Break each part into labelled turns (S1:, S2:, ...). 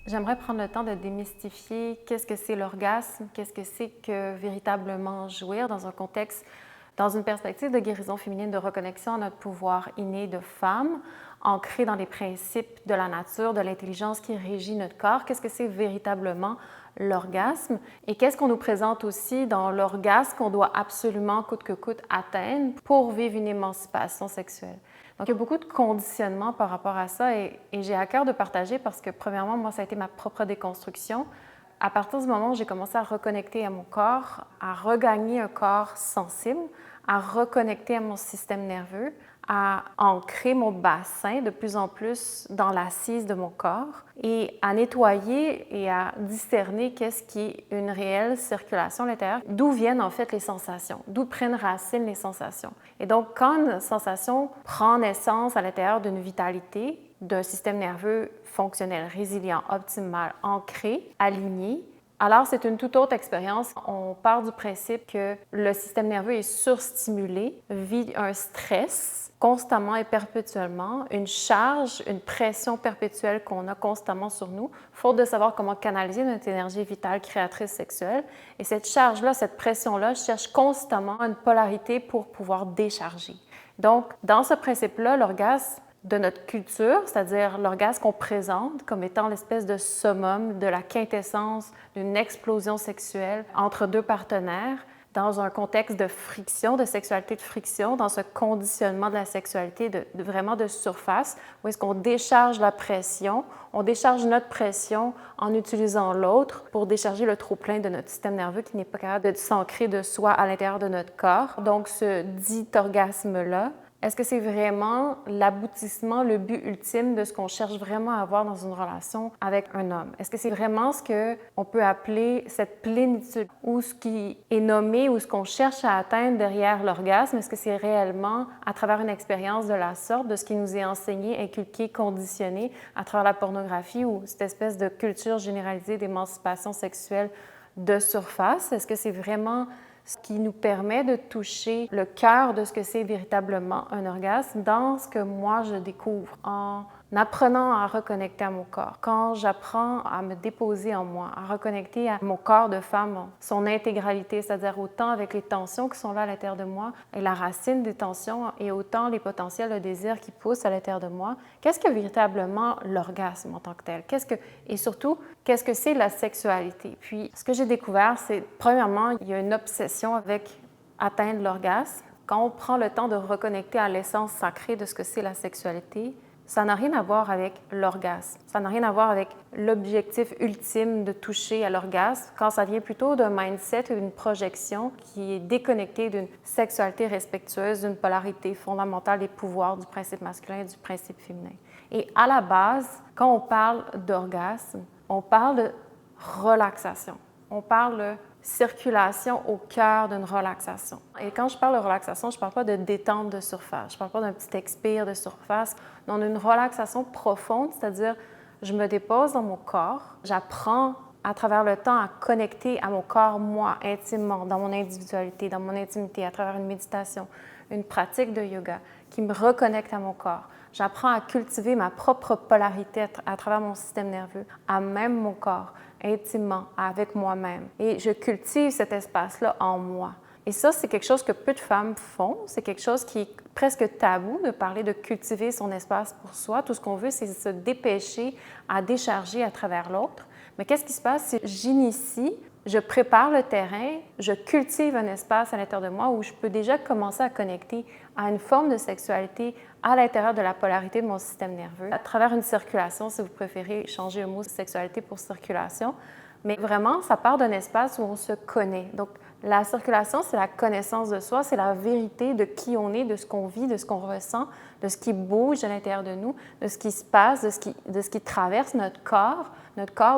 S1: J'aimerais prendre le temps de démystifier qu'est-ce que c'est l'orgasme, qu'est-ce que c'est que véritablement jouir dans un contexte, dans une perspective de guérison féminine, de reconnexion à notre pouvoir inné de femme, ancré dans les principes de la nature, de l'intelligence qui régit notre corps. Qu'est-ce que c'est véritablement l'orgasme et qu'est-ce qu'on nous présente aussi dans l'orgasme qu'on doit absolument coûte que coûte atteindre pour vivre une émancipation sexuelle. Donc, il y a beaucoup de conditionnements par rapport à ça et j'ai à cœur de partager parce que, premièrement, moi, ça a été ma propre déconstruction. À partir du moment où j'ai commencé à reconnecter à mon corps, à regagner un corps sensible, à reconnecter à mon système nerveux, à ancrer mon bassin de plus en plus dans l'assise de mon corps et à nettoyer et à discerner qu'est-ce qui est une réelle circulation à l'intérieur, d'où viennent en fait les sensations, d'où prennent racine les sensations. Et donc, quand une sensation prend naissance à l'intérieur d'une vitalité, d'un système nerveux fonctionnel, résilient, optimal, ancré, aligné, alors, c'est une toute autre expérience. On part du principe que le système nerveux est surstimulé, vit un stress constamment et perpétuellement, une charge, une pression perpétuelle qu'on a constamment sur nous, faute de savoir comment canaliser notre énergie vitale créatrice sexuelle. Et cette charge-là, cette pression-là, cherche constamment une polarité pour pouvoir décharger. Donc, dans ce principe-là, l'orgasme de notre culture, c'est-à-dire l'orgasme qu'on présente comme étant l'espèce de summum, de la quintessence d'une explosion sexuelle entre deux partenaires, dans un contexte de friction, de sexualité de friction, dans ce conditionnement de la sexualité vraiment de surface, où est-ce qu'on décharge la pression, on décharge notre pression en utilisant l'autre pour décharger le trop-plein de notre système nerveux qui n'est pas capable de s'ancrer de soi à l'intérieur de notre corps. Donc, ce dit orgasme-là, est-ce que c'est vraiment l'aboutissement, le but ultime de ce qu'on cherche vraiment à avoir dans une relation avec un homme? Est-ce que c'est vraiment ce qu'on peut appeler cette plénitude ou ce qui est nommé ou ce qu'on cherche à atteindre derrière l'orgasme? Est-ce que c'est réellement à travers une expérience de la sorte, de ce qui nous est enseigné, inculqué, conditionné à travers la pornographie ou cette espèce de culture généralisée d'émancipation sexuelle de surface? Est-ce que c'est vraiment ce qui nous permet de toucher le cœur de ce que c'est véritablement un orgasme dans ce que moi je découvre en apprenant à reconnecter à mon corps, quand j'apprends à me déposer en moi, à reconnecter à mon corps de femme, son intégralité, c'est-à-dire autant avec les tensions qui sont là à l'intérieur de moi et la racine des tensions et autant les potentiels de désir qui poussent à l'intérieur de moi. Qu'est-ce que véritablement l'orgasme en tant que tel? Et surtout, qu'est-ce que c'est la sexualité? Puis, ce que j'ai découvert, c'est, premièrement, il y a une obsession avec atteindre l'orgasme. Quand on prend le temps de reconnecter à l'essence sacrée de ce que c'est la sexualité, ça n'a rien à voir avec l'orgasme. Ça n'a rien à voir avec l'objectif ultime de toucher à l'orgasme, quand ça vient plutôt d'un mindset ou d'une projection qui est déconnectée d'une sexualité respectueuse, d'une polarité fondamentale des pouvoirs du principe masculin et du principe féminin. Et à la base, quand on parle d'orgasme, on parle de relaxation. On parle de circulation au cœur d'une relaxation. Et quand je parle de relaxation, je ne parle pas de détente de surface, je ne parle pas d'un petit expire de surface, non, d'une relaxation profonde, c'est-à-dire je me dépose dans mon corps, j'apprends à travers le temps à connecter à mon corps, moi, intimement, dans mon individualité, dans mon intimité, à travers une méditation, une pratique de yoga qui me reconnecte à mon corps. J'apprends à cultiver ma propre polarité à travers mon système nerveux, à même mon corps, intimement, avec moi-même. Et je cultive cet espace-là en moi. Et ça, c'est quelque chose que peu de femmes font. C'est quelque chose qui est presque tabou de parler de cultiver son espace pour soi. Tout ce qu'on veut, c'est se dépêcher à décharger à travers l'autre. Mais qu'est-ce qui se passe si j'initie, je prépare le terrain, je cultive un espace à l'intérieur de moi où je peux déjà commencer à connecter à une forme de sexualité à l'intérieur de la polarité de mon système nerveux, à travers une circulation, si vous préférez changer le mot sexualité pour circulation. Mais vraiment, ça part d'un espace où on se connaît. Donc, la circulation, c'est la connaissance de soi, c'est la vérité de qui on est, de ce qu'on vit, de ce qu'on ressent, de ce qui bouge à l'intérieur de nous, de ce qui se passe, de ce qui traverse notre corps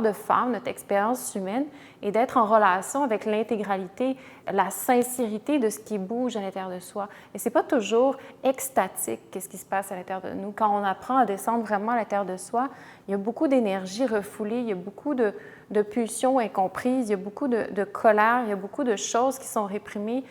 S1: de femme, notre expérience humaine, et d'être en relation avec l'intégralité, la sincérité de ce qui bouge à l'intérieur de soi. Et c'est pas toujours extatique, qu'est-ce qui se passe à l'intérieur de nous. Quand on apprend à descendre vraiment à l'intérieur de soi, il y a beaucoup d'énergie refoulée, il y a beaucoup de pulsions incomprises, il y a beaucoup de colère, il y a beaucoup de choses qui sont réprimées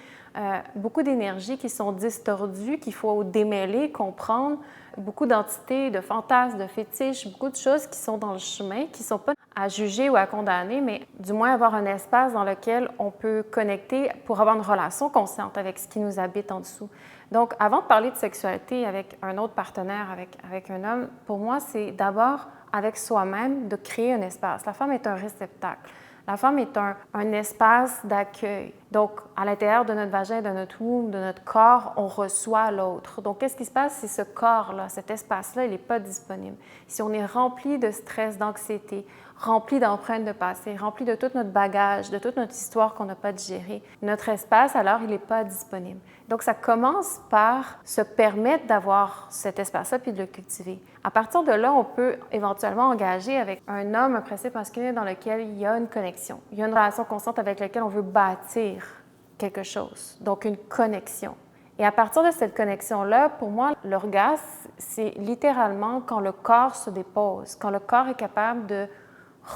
S1: beaucoup d'énergies qui sont distordues, qu'il faut démêler, comprendre, beaucoup d'entités, de fantasmes, de fétiches, beaucoup de choses qui sont dans le chemin, qui ne sont pas à juger ou à condamner, mais du moins avoir un espace dans lequel on peut connecter pour avoir une relation consciente avec ce qui nous habite en dessous. Donc, avant de parler de sexualité avec un autre partenaire, avec un homme, pour moi, c'est d'abord avec soi-même de créer un espace. La femme est un réceptacle. La femme est un espace d'accueil. Donc, à l'intérieur de notre vagin, de notre womb, de notre corps, on reçoit l'autre. Donc, qu'est-ce qui se passe si ce corps-là, cet espace-là, il n'est pas disponible? Si on est rempli de stress, d'anxiété, rempli d'empreintes de passé, rempli de tout notre bagage, de toute notre histoire qu'on n'a pas digérée, notre espace, alors, il n'est pas disponible. Donc, ça commence par se permettre d'avoir cet espace-là puis de le cultiver. À partir de là, on peut éventuellement engager avec un homme, un principe masculin dans lequel il y a une connexion. Il y a une relation constante avec laquelle on veut bâtir quelque chose, donc une connexion. Et à partir de cette connexion-là, pour moi, l'orgasme, c'est littéralement quand le corps se dépose, quand le corps est capable de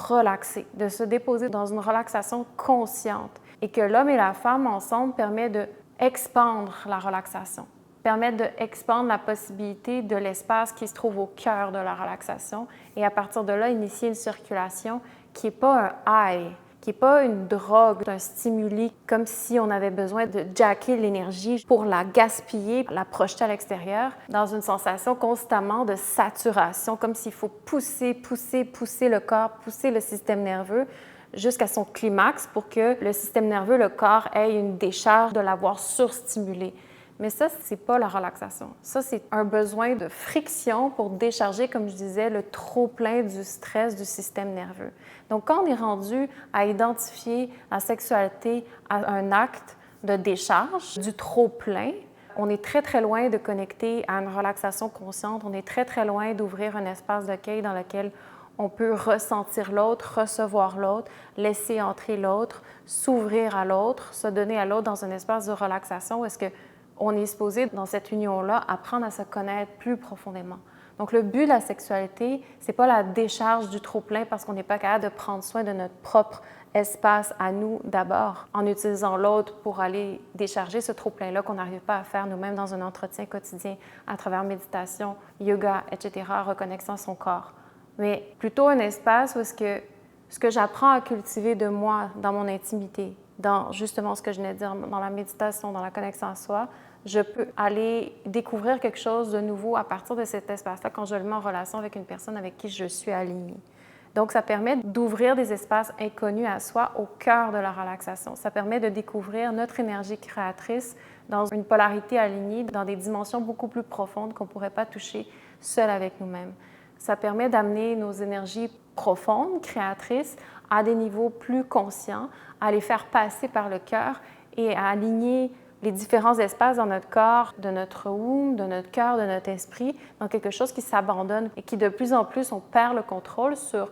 S1: relaxer, de se déposer dans une relaxation consciente et que l'homme et la femme ensemble permettent d'expandre la relaxation, permettent d'expandre la possibilité de l'espace qui se trouve au cœur de la relaxation et à partir de là, initier une circulation qui n'est pas un high, qui n'est pas une drogue, un stimuli, comme si on avait besoin de jacker l'énergie pour la gaspiller, la projeter à l'extérieur, dans une sensation constamment de saturation, comme s'il faut pousser le corps, pousser le système nerveux jusqu'à son climax pour que le système nerveux, le corps, ait une décharge de l'avoir surstimulé. Mais ça, c'est pas la relaxation. Ça, c'est un besoin de friction pour décharger, comme je disais, le trop-plein du stress du système nerveux. Donc, quand on est rendu à identifier la sexualité à un acte de décharge du trop-plein, on est très, très loin de connecter à une relaxation consciente. On est très, très loin d'ouvrir un espace d'accueil dans lequel on peut ressentir l'autre, recevoir l'autre, laisser entrer l'autre, s'ouvrir à l'autre, se donner à l'autre dans un espace de relaxation où est-ce que on est supposé, dans cette union-là, apprendre à se connaître plus profondément. Donc, le but de la sexualité, c'est pas la décharge du trop-plein parce qu'on n'est pas capable de prendre soin de notre propre espace à nous d'abord, en utilisant l'autre pour aller décharger ce trop-plein-là qu'on n'arrive pas à faire nous-mêmes dans un entretien quotidien à travers méditation, yoga, etc., reconnexion à son corps. Mais plutôt un espace où est-ce que ce que j'apprends à cultiver de moi dans mon intimité, dans justement ce que je venais de dire, dans la méditation, dans la connexion à soi, je peux aller découvrir quelque chose de nouveau à partir de cet espace-là quand je le mets en relation avec une personne avec qui je suis alignée. Donc, ça permet d'ouvrir des espaces inconnus à soi au cœur de la relaxation. Ça permet de découvrir notre énergie créatrice dans une polarité alignée, dans des dimensions beaucoup plus profondes qu'on ne pourrait pas toucher seul avec nous-mêmes. Ça permet d'amener nos énergies profondes, créatrices, à des niveaux plus conscients, à les faire passer par le cœur et à aligner les différents espaces dans notre corps, de notre womb, de notre cœur, de notre esprit, dans quelque chose qui s'abandonne et qui de plus en plus, on perd le contrôle sur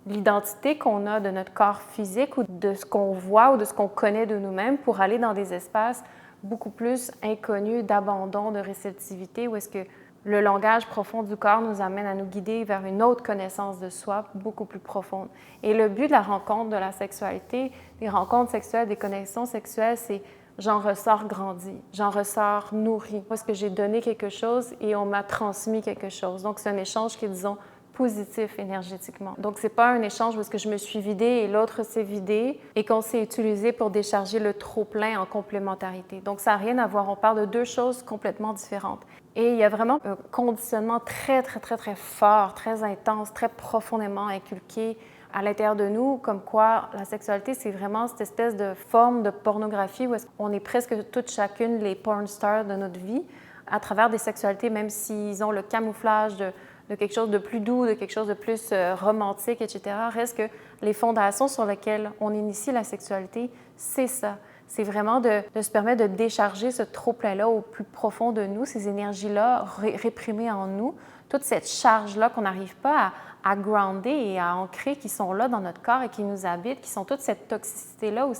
S1: l'identité qu'on a de notre corps physique ou de ce qu'on voit ou de ce qu'on connaît de nous-mêmes pour aller dans des espaces beaucoup plus inconnus d'abandon, de réceptivité, où est-ce que le langage profond du corps nous amène à nous guider vers une autre connaissance de soi beaucoup plus profonde. Et le but de la rencontre de la sexualité, des rencontres sexuelles, des connexions sexuelles, c'est j'en ressors grandi, j'en ressors nourri, parce que j'ai donné quelque chose et on m'a transmis quelque chose. Donc, c'est un échange qui est, disons, positif énergétiquement. Donc, c'est pas un échange où est-ce que je me suis vidée et l'autre s'est vidé et qu'on s'est utilisé pour décharger le trop-plein en complémentarité. Donc, ça n'a rien à voir. On parle de deux choses complètement différentes. Et il y a vraiment un conditionnement très, très, très, très fort, très intense, très profondément inculqué à l'intérieur de nous, comme quoi la sexualité, c'est vraiment cette espèce de forme de pornographie où on est presque toutes chacune les porn stars de notre vie à travers des sexualités, même s'ils ont le camouflage de quelque chose de plus doux, de quelque chose de plus romantique, etc. Reste que les fondations sur lesquelles on initie la sexualité, c'est ça. C'est vraiment de se permettre de décharger ce trop-plein-là au plus profond de nous, ces énergies-là réprimées en nous, toute cette charge-là qu'on n'arrive pas à grounder et à ancrer, qui sont là dans notre corps et qui nous habitent, qui sont toute cette toxicité-là ou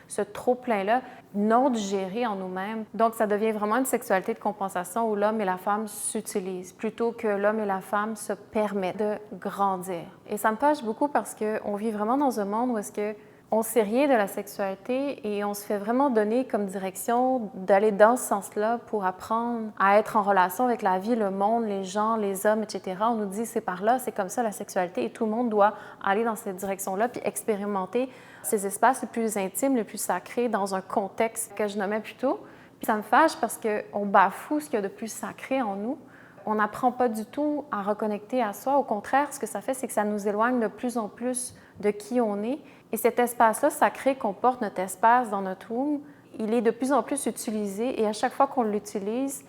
S1: ce trop-plein-là non digéré en nous-mêmes. Donc, ça devient vraiment une sexualité de compensation où l'homme et la femme s'utilisent plutôt que l'homme et la femme se permettent de grandir. Et ça me fâche beaucoup parce qu'on vit vraiment dans un monde où est-ce que on ne sait rien de la sexualité et on se fait vraiment donner comme direction d'aller dans ce sens-là pour apprendre à être en relation avec la vie, le monde, les gens, les hommes, etc. On nous dit c'est par là, c'est comme ça la sexualité et tout le monde doit aller dans cette direction-là puis expérimenter ces espaces les plus intimes, les plus sacrés dans un contexte que je nommais plus tôt. Puis ça me fâche parce qu'on bafoue ce qu'il y a de plus sacré en nous. On n'apprend pas du tout à reconnecter à soi. Au contraire, ce que ça fait, c'est que ça nous éloigne de plus en plus de qui on est. Et cet espace-là sacré qu'on porte, notre espace dans notre womb, il est de plus en plus utilisé. Et à chaque fois qu'on l'utilise,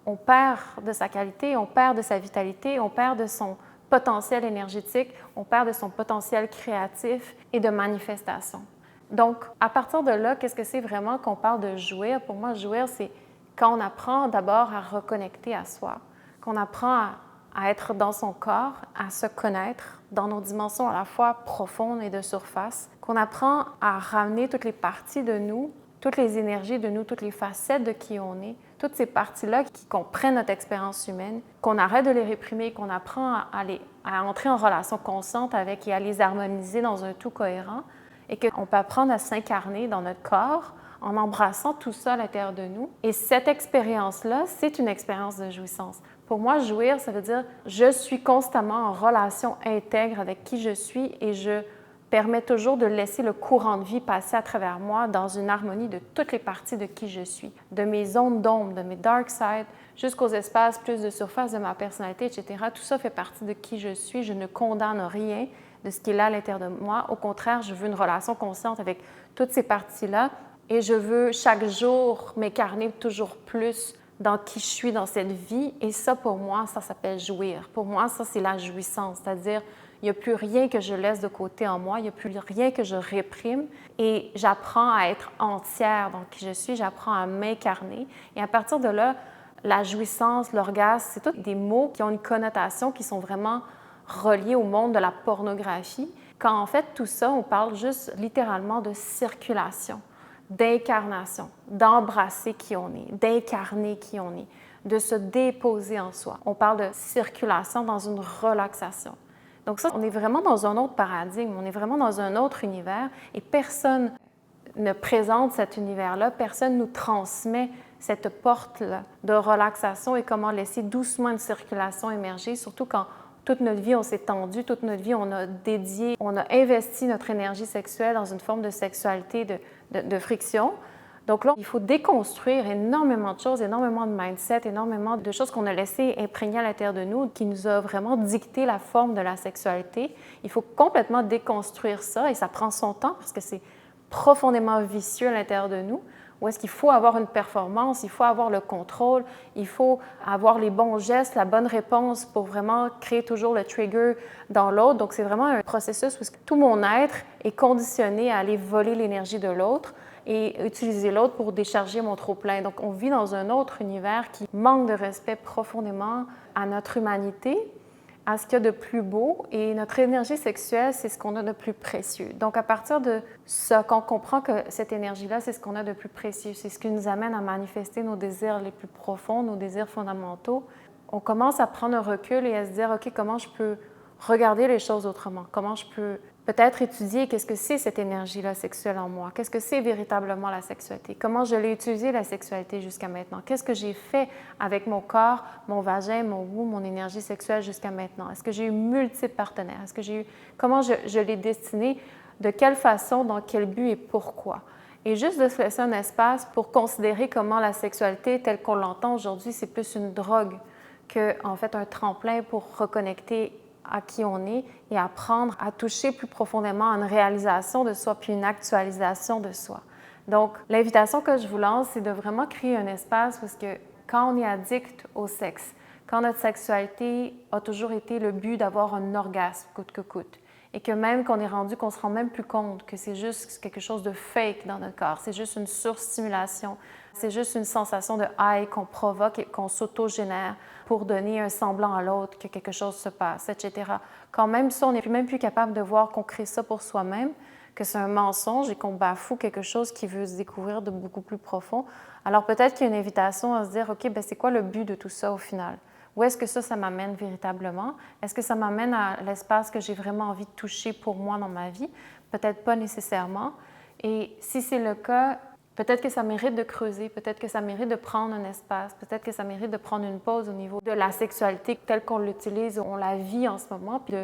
S1: on perd de sa qualité, on perd de sa vitalité, on perd de son potentiel énergétique, on perd de son potentiel créatif et de manifestation. Donc, à partir de là, qu'est-ce que c'est vraiment qu'on parle de jouir? Pour moi, jouir, c'est quand on apprend d'abord à reconnecter à soi, qu'on apprend à être dans son corps, à se connaître dans nos dimensions à la fois profondes et de surface, qu'on apprend à ramener toutes les parties de nous, toutes les énergies de nous, toutes les facettes de qui on est, toutes ces parties-là qui comprennent notre expérience humaine, qu'on arrête de les réprimer, qu'on apprend à entrer en relation consciente avec et à les harmoniser dans un tout cohérent, et qu'on peut apprendre à s'incarner dans notre corps en embrassant tout ça à l'intérieur de nous. Et cette expérience-là, c'est une expérience de jouissance. Pour moi, jouir, ça veut dire je suis constamment en relation intègre avec qui je suis et je permets toujours de laisser le courant de vie passer à travers moi dans une harmonie de toutes les parties de qui je suis, de mes zones d'ombre, de mes dark sides, jusqu'aux espaces plus de surface de ma personnalité, etc. Tout ça fait partie de qui je suis. Je ne condamne rien de ce qui est là à l'intérieur de moi. Au contraire, je veux une relation consciente avec toutes ces parties-là et je veux chaque jour m'incarner toujours plus dans qui je suis dans cette vie. Et ça, pour moi, ça s'appelle jouir. Pour moi, ça, c'est la jouissance. C'est-à-dire, il n'y a plus rien que je laisse de côté en moi, il n'y a plus rien que je réprime. Et j'apprends à être entière dans qui je suis, j'apprends à m'incarner. Et à partir de là, la jouissance, l'orgasme, c'est tous des mots qui ont une connotation qui sont vraiment reliés au monde de la pornographie. Quand en fait, tout ça, on parle juste littéralement de circulation, d'incarnation, d'embrasser qui on est, d'incarner qui on est, de se déposer en soi. On parle de circulation dans une relaxation. Donc ça, on est vraiment dans un autre paradigme, on est vraiment dans un autre univers et personne ne présente cet univers-là, personne nous transmet cette porte-là de relaxation et comment laisser doucement une circulation émerger, surtout quand toute notre vie, on s'est tendu, toute notre vie, on a dédié, on a investi notre énergie sexuelle dans une forme de sexualité, de friction. Donc là, il faut déconstruire énormément de choses, énormément de mindset, énormément de choses qu'on a laissées imprégner à l'intérieur de nous, qui nous a vraiment dicté la forme de la sexualité. Il faut complètement déconstruire ça et ça prend son temps parce que c'est profondément vicieux à l'intérieur de nous. Où est-ce qu'il faut avoir une performance, il faut avoir le contrôle, il faut avoir les bons gestes, la bonne réponse pour vraiment créer toujours le trigger dans l'autre. Donc, c'est vraiment un processus où tout mon être est conditionné à aller voler l'énergie de l'autre et utiliser l'autre pour décharger mon trop-plein. Donc, on vit dans un autre univers qui manque de respect profondément à notre humanité, à ce qu'il y a de plus beau, et notre énergie sexuelle, c'est ce qu'on a de plus précieux. Donc, à partir de ça, quand on comprend que cette énergie-là, c'est ce qu'on a de plus précieux, c'est ce qui nous amène à manifester nos désirs les plus profonds, nos désirs fondamentaux, on commence à prendre un recul et à se dire, OK, comment je peux regarder les choses autrement? Comment je peux peut-être étudier qu'est-ce que c'est cette énergie-là sexuelle en moi? Qu'est-ce que c'est véritablement la sexualité? Comment je l'ai utilisée, la sexualité, jusqu'à maintenant? Qu'est-ce que j'ai fait avec mon corps, mon vagin, mon womb, mon énergie sexuelle jusqu'à maintenant? Est-ce que j'ai eu multiples partenaires? Comment je l'ai destiné? De quelle façon, dans quel but et pourquoi? Et juste de se laisser un espace pour considérer comment la sexualité, telle qu'on l'entend aujourd'hui, c'est plus une drogue qu'en fait un tremplin pour reconnecter à qui on est et apprendre à toucher plus profondément à une réalisation de soi puis une actualisation de soi. Donc, l'invitation que je vous lance, c'est de vraiment créer un espace parce que quand on est addict au sexe, quand notre sexualité a toujours été le but d'avoir un orgasme coûte que coûte, et que même qu'on est rendu, qu'on se rend même plus compte que c'est juste quelque chose de fake dans notre corps, c'est juste une surstimulation, c'est juste une sensation de high qu'on provoque et qu'on s'auto-génère pour donner un semblant à l'autre que quelque chose se passe, etc. Quand même ça, on n'est même plus capable de voir qu'on crée ça pour soi-même, que c'est un mensonge et qu'on bafoue quelque chose qui veut se découvrir de beaucoup plus profond. Alors peut-être qu'il y a une invitation à se dire, OK, bien c'est quoi le but de tout ça au final? Où est-ce que ça m'amène véritablement? Est-ce que ça m'amène à l'espace que j'ai vraiment envie de toucher pour moi dans ma vie? Peut-être pas nécessairement. Et si c'est le cas, peut-être que ça mérite de creuser, peut-être que ça mérite de prendre un espace, peut-être que ça mérite de prendre une pause au niveau de la sexualité telle qu'on l'utilise, on la vit en ce moment, puis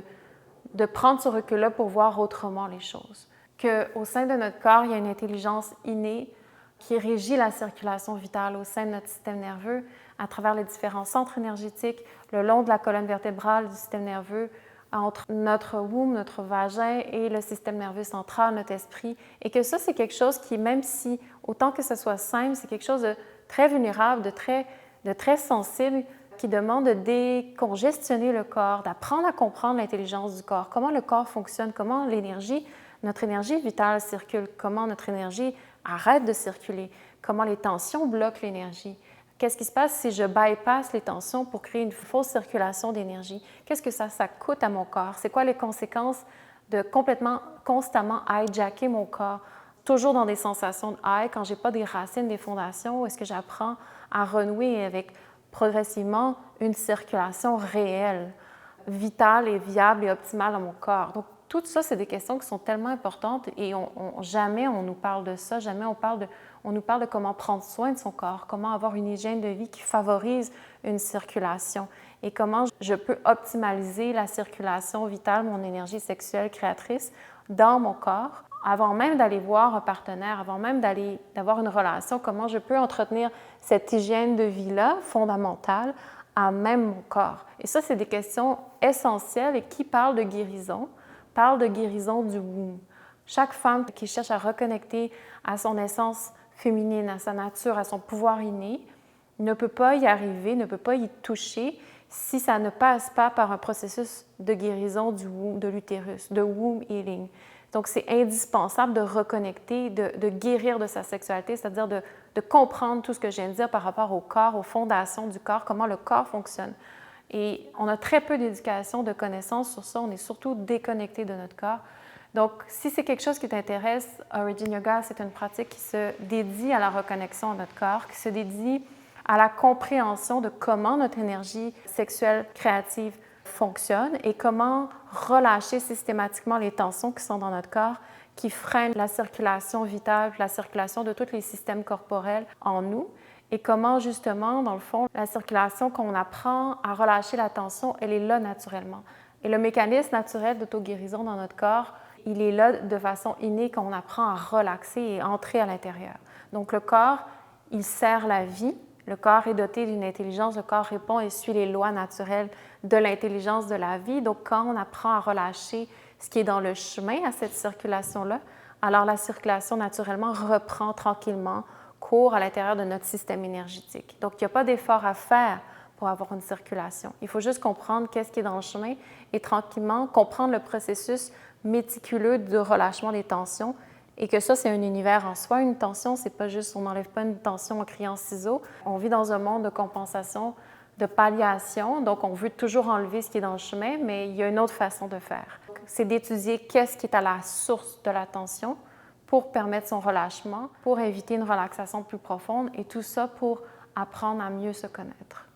S1: de prendre ce recul-là pour voir autrement les choses. Qu'au sein de notre corps, il y a une intelligence innée qui régit la circulation vitale au sein de notre système nerveux à travers les différents centres énergétiques, le long de la colonne vertébrale du système nerveux, entre notre womb, notre vagin et le système nerveux central, notre esprit, et que ça, c'est quelque chose qui, même si, autant que ce soit simple, c'est quelque chose de très vulnérable, de très sensible, qui demande de décongestionner le corps, d'apprendre à comprendre l'intelligence du corps, comment le corps fonctionne, comment notre énergie vitale circule, comment notre énergie arrête de circuler, comment les tensions bloquent l'énergie. Qu'est-ce qui se passe si je bypasse les tensions pour créer une fausse circulation d'énergie? Qu'est-ce que ça coûte à mon corps? C'est quoi les conséquences de constamment hijacker mon corps, toujours dans des sensations de high, quand je n'ai pas des racines, des fondations, où est-ce que j'apprends à renouer avec progressivement une circulation réelle, vitale et viable et optimale dans mon corps? Donc, tout ça, c'est des questions qui sont tellement importantes et jamais on nous parle de ça, jamais on nous parle de comment prendre soin de son corps, comment avoir une hygiène de vie qui favorise une circulation et comment je peux optimaliser la circulation vitale, mon énergie sexuelle créatrice dans mon corps avant même d'aller voir un partenaire, avant même d'avoir une relation, comment je peux entretenir cette hygiène de vie-là fondamentale à même mon corps. Et ça, c'est des questions essentielles et qui parle de guérison du womb. Chaque femme qui cherche à reconnecter à son essence féminine, à sa nature, à son pouvoir inné, ne peut pas y arriver, ne peut pas y toucher si ça ne passe pas par un processus de guérison du womb, de l'utérus, de womb healing. Donc, c'est indispensable de reconnecter, de guérir de sa sexualité, c'est-à-dire de comprendre tout ce que je viens de dire par rapport au corps, aux fondations du corps, comment le corps fonctionne. Et on a très peu d'éducation, de connaissances sur ça. On est surtout déconnecté de notre corps. Donc, si c'est quelque chose qui t'intéresse, Origin Yoga, c'est une pratique qui se dédie à la reconnexion à notre corps, qui se dédie à la compréhension de comment notre énergie sexuelle créative fonctionne et comment relâcher systématiquement les tensions qui sont dans notre corps, qui freinent la circulation vitale, la circulation de tous les systèmes corporels en nous. Et comment, justement, dans le fond, la circulation qu'on apprend à relâcher la tension, elle est là naturellement. Et le mécanisme naturel d'auto-guérison dans notre corps, il est là de façon innée qu'on apprend à relaxer et entrer à l'intérieur. Donc, le corps, il sert la vie. Le corps est doté d'une intelligence. Le corps répond et suit les lois naturelles de l'intelligence de la vie. Donc, quand on apprend à relâcher ce qui est dans le chemin à cette circulation-là, alors la circulation, naturellement, reprend tranquillement cours à l'intérieur de notre système énergétique. Donc, il n'y a pas d'effort à faire pour avoir une circulation. Il faut juste comprendre qu'est-ce qui est dans le chemin et tranquillement comprendre le processus méticuleux de relâchement des tensions et que ça, c'est un univers en soi. Une tension, c'est pas juste, on n'enlève pas une tension en criant ciseaux. On vit dans un monde de compensation, de palliation, donc on veut toujours enlever ce qui est dans le chemin, mais il y a une autre façon de faire. C'est d'étudier qu'est-ce qui est à la source de la tension pour permettre son relâchement, pour éviter une relaxation plus profonde et tout ça pour apprendre à mieux se connaître.